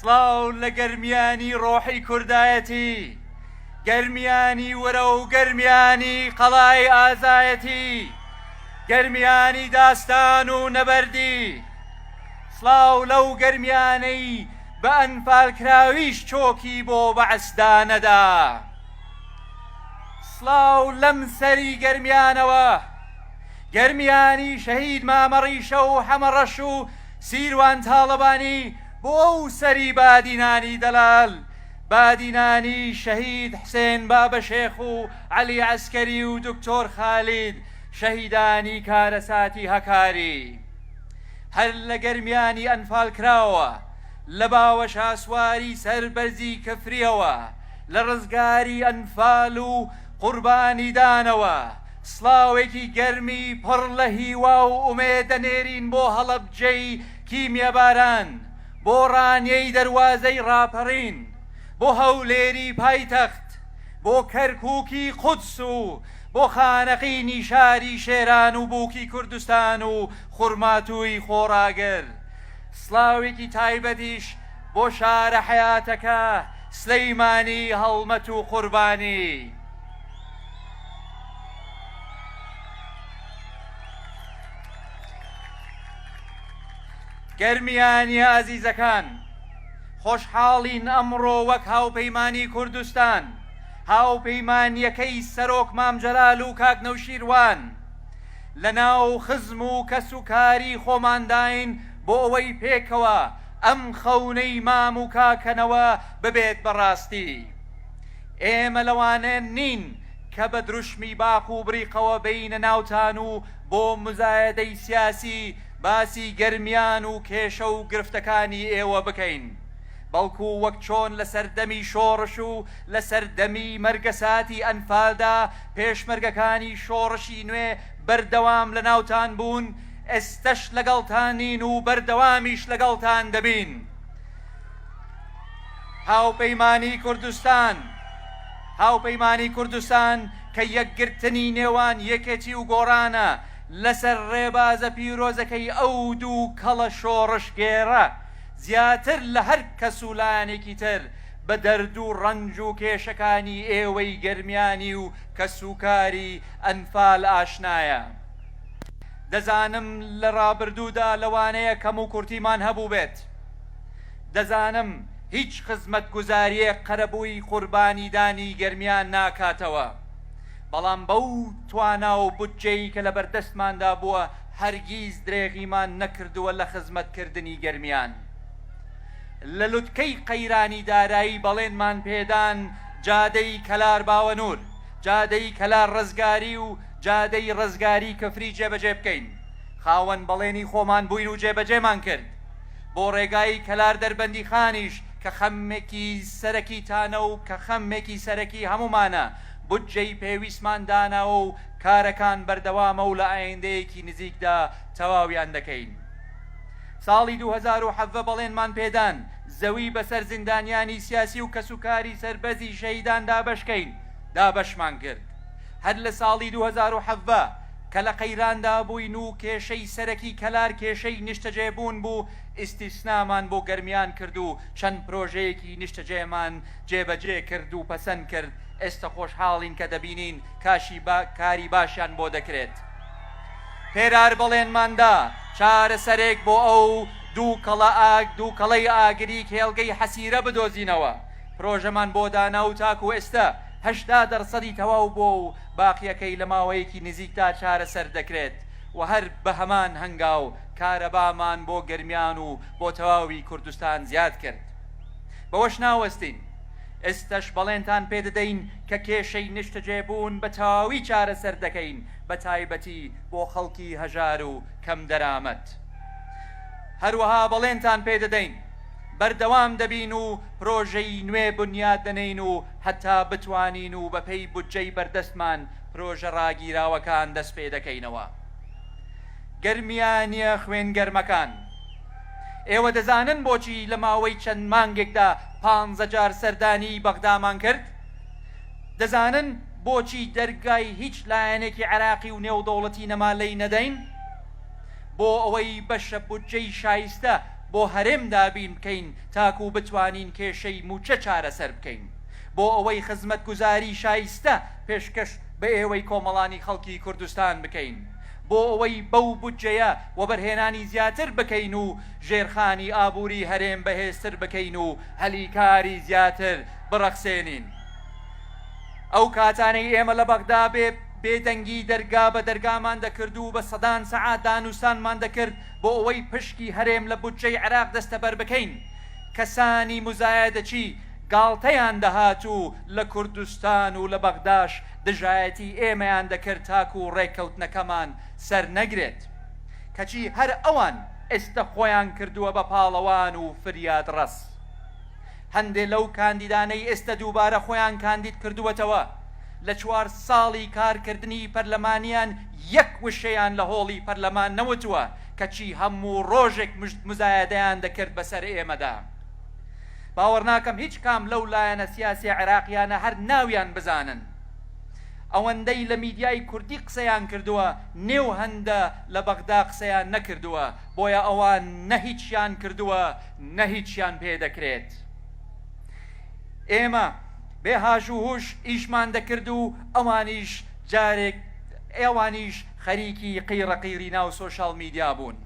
سڵاو لە گەرمیانی ڕۆحی کوردایەتی، گەرمیانی وەرە و گەرمیانی قەڵای ئازایەتی، گەرمیانی داستان و نەبەردی. سڵاو لەو گەرمیانەی بە ئەنفالکراویش چۆکی بۆ بەعسدا نەدا. سڵاو لەم سەری گەرمیانەوە، گەرمیانی شەهید مامەڕیشە و حەمەڕەش و سیروان تاڵەبانی بۆ ئەو سەری بادینانی دەلال، بادینانی شەهید حسێن بابەشێخ و عەلی عەسکەری و دکتۆر خالید، شەهیدانی کارەساتی هەکاری. هەر لە گەرمیانی ئەنفالکراوە، لە باوە شاسواری سەربەرزی کەفریەوە، لە ڕزگاری ئەنفال و قوربانی دانەوە، سڵاوێکی گەرمی پڕ لە هیوا و ئومێدە نێرین بۆ هەڵەبجەی کیمیەباران، بۆ ڕانیەی دەروازەی ڕاپەڕین، بۆ هەولێری پایتەخت، بۆ کەرکووکی قودس و بۆ خانەقینی شاری شێران و بووکی کوردستان و خوڕماتووی خۆڕاگەر. سڵاوێکی تایبەتیش بۆ شارە حەیاتەکە سلەیمانی هەڵمەت و قوربانی. گەرمیانی ئازیزەکان، خۆشحاڵین ئەمڕۆ وەک هاوپەیمانی کوردستان، هاوپەیمانیەکەی سەرۆک مامجەلال و کاک نەوشیروان لە ناو خزم و کەس و کاری خۆمانداین بۆ ئەوەی پێکەوە ئەم خەونەی مام و کاکەنەوە ببێت بەڕاستی. ئێمە لەوانە نین کە بە دروشمی باق و بریقەوە بینە ناوتان و بۆ مزایەدەی سیاسی باسی گەرمیان و کێشە و گرفتەکانی ئێوە بکەین، بەڵکو وەک چۆن لە سەردەمی شۆڕش و لە سەردەمی مەرگەساتی ئەنفالدا پێشمەرگەکانی شۆڕشی نوێ بەردەوام لە ناوتان بوون، ئێستەش لەگەڵتانین و بەردەوامیش لەگەڵتان دەبین. هاوپەیمانی کوردستان کە یەکگرتنی نێوان یەکێتی و گۆڕانە لەسەر ڕێبازە پیرۆزەکەی ئەو دوو کەڵە شۆڕش گێڕە، زیاتر لە هەر کەسولانێکی تر بە دەرد و ڕەنج و کێشەکانی ئێوەی گەرمیانی و کەسوکاری ئەنفال ئاشنایە. دەزانم لە ڕابردوودا لەوانەیە کەم و کورتیمان هەبوو بێت، دەزانم هیچ خزمەت گوزاریە قەرەبووی قوربانیدانی گەرمیان ناکاتەوە، بەڵام بەو توانا و بودجەی کە لە بەردەستماندا بووە هەرگیز درێغیمان نەکردووە لە خزمەتکردنی گەرمیان. لە لوتکەی قەیرانی دارایی بەڵێنمان پێدان جادەی کەلار باوەنور، جادەی کەلار ڕزگاری و جادەی ڕزگاری کەفری جێبەجێ بکەین. خاوەن بەڵێنی خۆمان بووین و جێبەجێمان کرد. بۆ ڕێگای کەلار دەربەندی خانیش کە خەمێکی سەرەکی تانە و کە خەمێکی سەرەکی هەمومانە، بودجەی پێویستمان داناوە و کارەکان بەردەوامە و لە ئایندەیەکی نزیکدا تەواویان دەکەین. ساڵی 2007 بەڵێنمان پێدان زەوی بەسەر زیندانیانی سیاسی و کەسوکاری سەربەزی شەهیدان دابەشکەین، دابەشمان کرد. هەر لە ساڵی 2007 کە لە قەیراندا بووین و کێشەی سەرەکی کەلار کێشەی نیشتەجێبوون بوو، ئیستیسنامان بۆ گەرمیان کرد و چەند پرۆژەیەکی نیشتەجێمان جێبەجێ کرد و پەسەند کرد. ئێستا خۆشحاڵین کە دەبینین کاری باشیان بۆ دەکرێت. پێرار بەڵێنماندا چارەسەرێک بۆ ئەو دوو کەڵەی ئاگری کێڵگەی حەسیرە بدۆزینەوە. پرۆژەمان بۆ دانا و تاکو ئێستا 80% تەواو بۆ و باقیەکەی لە ماوەیەکی نزیکدا چارەسەر دەکرێت و هەر بە هەمان هەنگاو کارەبامان بۆ گەرمیان و بۆ تەواوی کوردستان زیاد کرد. بەوەش ناوەستین، ئێستش بەڵێنتان پێدەدەین کە کێشەی نیشتەجێبوون بە تەواوی چارەسەر دەکەین، بە تایبەتی بۆ خەڵکی هەژار و کەم دەرامەت. هەروەها بەڵێنتان پێدەدەین بەردەوام دەبین و پرۆژەی نوێ بنیاد دەنین و هەتا بتوانین و بەپێی بودجەی بەردەستمان پرۆژە ڕاگیراوەکان دەست پێ دەکەینەوە. گەرمیانیە خوێنگەرمەکان، ئێوە دەزانن بۆچی لە ماوەی چەند مانگێکدا 15 جار سەردانی بەغدامان کرد؟ دەزانن بۆچی دەرگای هیچ لایەنێکی عێراقی و نێودەوڵەتی نەما لێی نەدەین؟ بۆ ئەوەی بەشە بودجەی شایستە بۆ هەرێم دابین بکەین تاکو بتوانین کێشەی موچە چارەسەر بکەین بۆ ئەوەی خزمەتگوزاری شایستە پێشکەش بە ئێوەی کۆمەڵانی خەڵکی کوردستان بکەین بۆ ئەوەی بەو بودجەیە وەبەرهێنانی زیاتر بکەین و ژێرخانی ئابووری هەرێم بەهێزتر بکەین و هەلیکاری زیاتر بڕەخسێنین ئەو کاتانەی ئێمە لە بەغدا بێدەنگی دەرگا بە دەرگامان دەکرد و بە سەدان سەعات دانووسانمان دەکرد بۆ ئەوەی پشکی هەرێم لە بودجەی عێراق دەستەبەر بکەین کەسانی مزایەدەچی گاڵتەیان دەهات و لە کوردستان و لە بەغداش دژایەتی ئێمەیان دەکرد تاکو و ڕێککەوتنەکەمان سەر نەگرێت کەچی هەر ئەوان ئێستا خۆیان کردووە بە پاڵەوان و فریاد ڕەس هەندێ لەو کاندیدانەی ئێستا دووبارە خۆیان کاندید کردووەتەوە لە 4 ساڵی کارکردنی پەرلەمانیان یەک وشەیان لە هۆڵی پەرلەمان نەوتووە کەچی هەموو ڕۆژێک مزایەدەیان دەکرد بەسەر ئێمەدا باوەڕ ناکەم هیچ کام لەو لایەنە سیاسی عێراقیانە هەر ناویان بزانن ئەوەندەی لە میدیای کوردی قسەیان کردووە نێو هەندە لە بەغدا قسەیان نەکردووە بۆیە ئەوان نە هیچیان کردووە نە هیچیان پێ دەکرێت ئێمە بێهاژ و هوش ئیشمان دەکرد و ئەوانیش جارێک ئێوانیش خەریکی قیڕەقیری ناو سۆشال میدیا بوون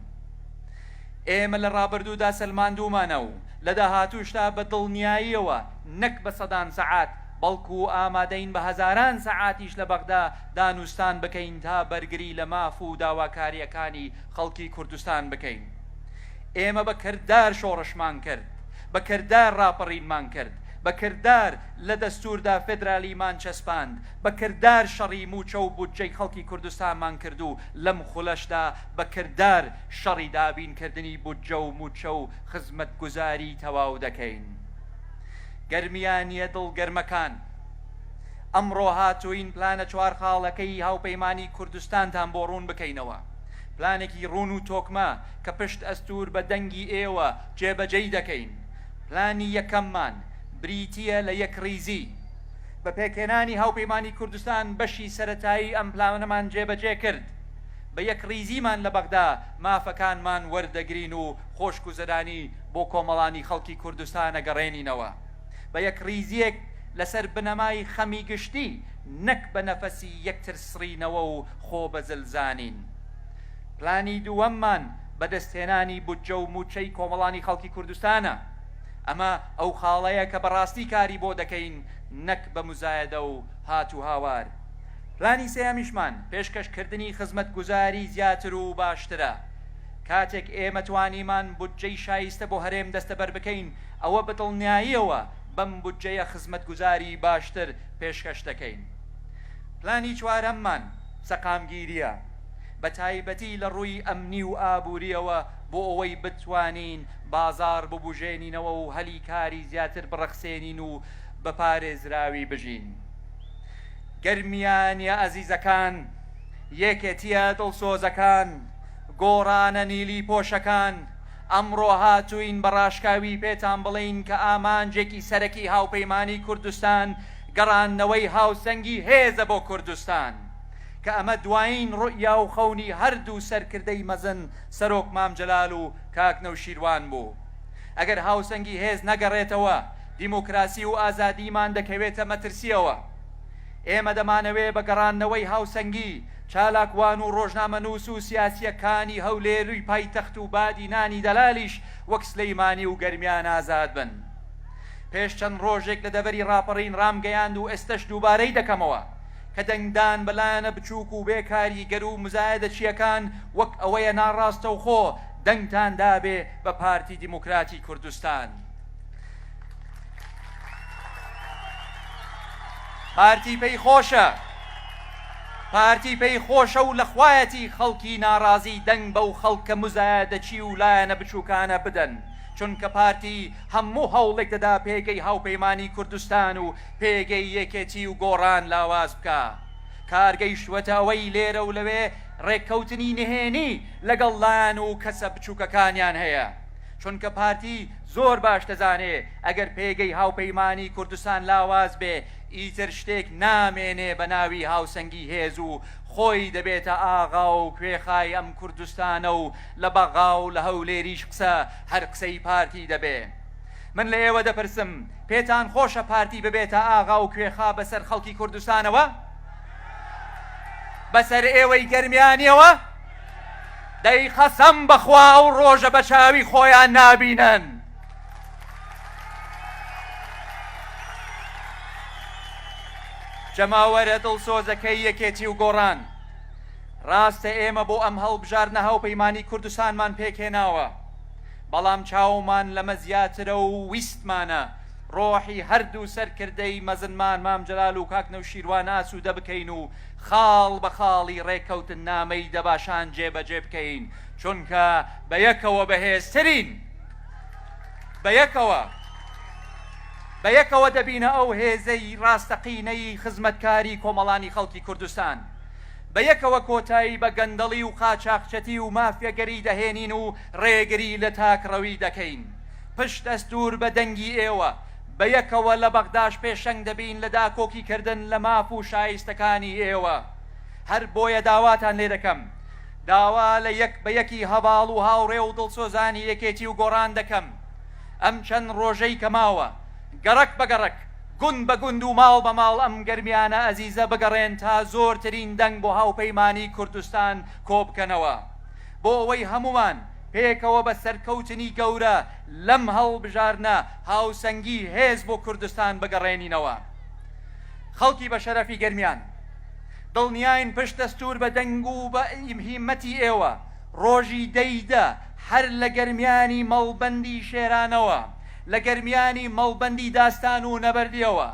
ئێمە لە ڕابردوودا سەلماندوومانە و لە داهاتووشتا بە دڵنیاییەوە نەک بە سەدان سەعات بەڵکو ئامادەین بە هەزاران سەعاتیش لە بەغدا دانوستان بکەین تا بەرگری لە ماف و داواکاریەکانی خەڵکی کوردستان بکەین ئێمە بە کردار شۆڕشمان کرد بە کردار ڕاپەڕینمان کرد بە کردار لە دەستوردا فێدرالیمان چەسپاند بە کردار شەڕی موچە و بودجەی خەڵکی کوردستانمان کرد و لەم خولەشدا بە کردار شەڕی دابینکردنی بودجە و موچە و خزمەتگوزاری تەواو دەکەین گەرمیانیە دڵگەرمەکان ئەمڕۆ هاتوین پلانە 4 خاڵەکەی هاوپەیمانی کوردستانتان بۆ ڕوون بکەینەوە پلانێکی ڕوون و تۆکمە کە پشت ئەستور بە دەنگی ئێوە جێبەجێی دەکەین پلانی یەکەممان بریتیە لە یەک ریزی بە پێکهێنانی هاوپەیمانی کوردستان بەشی سەرەتایی ئەم پلانەمان جێبەجێ کرد بە یەک ریزیمان لە بەغدا مافەکانمان وەردەگرین و خۆشگوزەرانی بۆ کۆمەڵانی خەڵکی کوردستان ئەگەڕێنینەوە بە یەک ریزیەک لەسەر بنەمای خەمی گشتی نەک بە نەفەسی یەکتر سڕینەوە و خۆ بەزلزانین پلانی دووەممان بەدەستهێنانی بودجە و موچەی کۆمەڵانی خەڵکی کوردستانە ئەمە ئەو خاڵەیە کە بەڕاستی کاری بۆ دەکەین نەک بە مزایەدە و هات و هاوار پلانی سێیەمیشمان پێشکەشکردنی خزمەتگوزاری زیاتر و باشترە کاتێک ئێمە توانیمان بودجەی شایستە بۆ هەرێم دەستەبەر بکەین ئەوە بەدڵنیاییەوە بەم بودجەیە خزمەتگوزاری باشتر پێشکەش دەکەین پلانی چوارەممان سەقامگیریە بە تایبەتی لە ڕووی ئەمنی و ئابووریەوە بۆ ئەوەی بتوانین بازار ببوژێنینەوە و هەلی کاری زیاتر بڕەخسێنین و بە پارێزراوی بژین گەرمیانیە ئەزیزەکان یەکێتیە دڵسۆزەکان گۆڕانە نیلی پۆشەکان ئەمڕۆ هاتوین بە ڕاشکاوی پێتان بڵین کە ئامانجێکی سەرەکی هاوپەیمانی کوردستان گەڕانەوەی هاوسەنگی هێزە بۆ کوردستان کە ئەمە دوایین ڕوئیا و خەونی هەردوو سەرکردەی مەزن سەرۆک مام جەلال و کاک نەوشیروان بوو ئەگەر هاوسەنگی هێز نەگەڕێتەوە دیموکراسی و ئازادیمان دەکەوێتە مەترسیەوە ئێمە دەمانەوێ بە گەڕانەوەی هاوسەنگی چالاکوان و ڕۆژنامەنووس و سیاسیەکانی هەولێروی پایتەخت و بادی نانی دەلالیش وەک سلەیمانی و گەرمیان ئازاد بن پێش چەند ڕۆژێک لە دەبەری ڕاپەڕین ڕامگەیاند و ئێستش دووبارەی دەکەمەوە کە دەنگدان بەلایەنە بچووک و بێکاری گەر و مزایەدەچیەکان وەک ئەوەیە ناڕاستە و خۆ دەنگتان دابێ بە پارتی دیموکراتی کوردستان پارتی پێی خۆشە پارتی پێی خۆشە و لە خوایەتی خەڵکی ناڕازی دەنگ بەو خەڵکە مزایەدەچی و لایەنە بچووکانە بدەن چونکە پارتی هەموو هەوڵێک دەدا پێگەی هاوپەیمانی کوردستان و پێگەی یەکێتی و گۆڕان لاواز بکە کارگەیشتوەتە ئەوەی لێرە و لەوێ ڕێککەوتنی نهێنی لەگەڵ لایەن و کەسە بچووکەکانیان هەیە چونکە پارتی زۆر باش دەزانێ ئەگەر پێگەی هاوپەیمانی کوردستان لاواز بێ ئیتر شتێک نامێنێ بە ناوی هاوسەنگی هێز و خۆی دەبێتە ئاغا و کوێخای ئەم کوردستانە و لە بەغا و لە هەولێریش قسە هەر قسەی پارتی دەبێ. من لە ئێوە دەپرسم، پێتان خۆشە پارتی ببێتە ئاغا و کوێخا بەسەر خەڵکی کوردستانەوە؟ بەسەر ئێوەی گەرمیانیەوە؟ دەی قەسەم بەخوا ئەو ڕۆژە بە چاوی خۆیان نابینن. جەماوەرە دڵسۆزەکەی یەکێتی و گۆڕان، ڕاستە ئێمە بۆ ئەم هەڵبژاردنە هاوپەیمانی کوردستانمان پێکهێناوە، بەڵام چاومان لەمە زیاترە و ویستمانە ڕۆحی هەردوو سەرکردەی مەزنمان مام جەلال و کاک نەوشیروان ئاسوودە بکەین و خاڵ بە خاڵی ڕێکەوتن نامەی دەباشان جێبەجێ بکەین، چونکە بە یەکەوە بەهێزترین، بە یەکەوە دەبینە ئەو هێزەی ڕاستەقینەی خزمەتکاری کۆمەڵانی خەڵکی کوردستان، بە یەکەوە کۆتایی بە گەندەڵی و قاچاقچەتی و مافیەگەری دەهێنین و ڕێگری لە تاکڕەوی دەکەین. پشت دەستور بە دەنگی ئێوە بە یەکەوە لە بەغداش پێشەنگ دەبین لە داکۆکیکردن لە ماف و شایستەکانی ئێوە. هەر بۆیە داواتان لێ دەکەم، داوا لە یەک بە یەکی هەواڵ و هاوڕێ و دڵسۆزانی یەکێتی و گۆڕان دەکەم. ئەم چەند ڕۆژەی کەماوە گەڕک بە گەڕک، گوند بە گوند و ماڵ بە ماڵ ئەم گەرمیانە ئەزیزە بگەڕێن تا زۆرترین دەنگ بۆ هاوپەیمانی کوردستان کۆبکەنەوە، بۆ ئەوەی هەمومان پێکەوە بە سەرکەوتنی گەورە لەم هەڵبژارنە هاوسەنگی هێز بۆ کوردستان بگەڕێنینەوە. خەڵکی بە شەرەفی گەرمیان، دڵنیاین پشت دەستور بە دەنگ و بە هیمەتی ئێوە ڕۆژی دەیدە هەر لە گەرمیانی مەڵبەندی شێرانەوە، لە گەرمیانی مەڵبەندی داستان و نەبەردیەوە،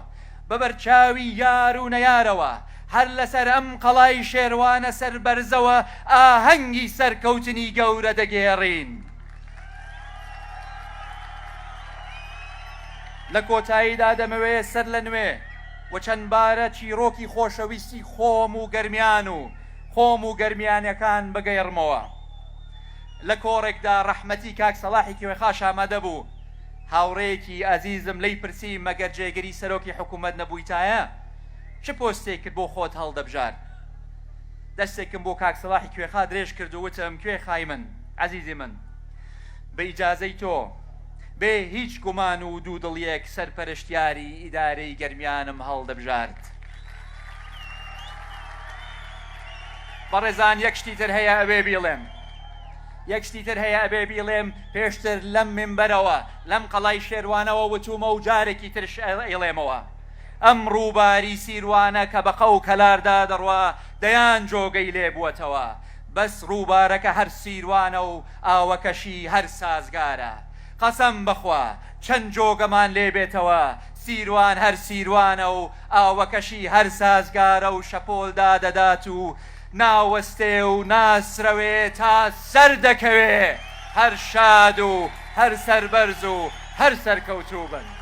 بەبەرچاوی یار و نەیارەوە، هەر لەسەر ئەم قەڵای شێروانە سەر بەرزەوە ئاهەنگی سەرکەوتنی گەورە دەگێڕین. لە کۆتاییدا دەمەوێت سەر لە نوێ و چەند بارە چیرۆکی خۆشەویستی خۆم و گەرمیانەکان بگەیڕمەوە. لە کۆڕێکدا ڕەحمەتی کاک سەڵاحی کوێخاش ئامادە بوو، هاوڕێیەکی ئازیزم لی پرسی مەگەر جێگەری سەرۆکی حکوومەت نەبوویتایە چ پۆستێک کرد بۆ خۆت هەڵدەبژار؟ دەستێکم بۆ کاک سەڵاحی کوێخا درێژ کرد و وتم کوێخای من، عەزیزی من، بە ئیجازەی تۆ بێ هیچ گومان و دوودڵیەک سەرپەرشتیاری ئیدارەی گەرمیانم هەڵدەبژارد. بەڕێزان، یەک شتی تر هەیە ئەبێ بیڵێم پێشتر لەم منبەرەوە لەم قەڵای شێروانەوە وتومە و جارێکی ترش ئێڵێمەوە، ئەم ڕووباری سیروانە کە بە قەو کەلاردا دەڕوا دەیان جۆگەی لێبووەتەوە، بەس ڕووبارەکە هەر سیروانە و ئاوەکەشی هەر سازگارە. قەسەم بەخوا چەند جۆگەمان لێبێتەوە، سیروان هەر سیروانە و ئاوەکەشی هەر سازگارە و شەپۆلدا دەدات و ناوەستێ و ناسرەوێ تا سەر دەکەوێ، هەر شاد و هەر سەربەرز و هەر سەرکەوتوو بن.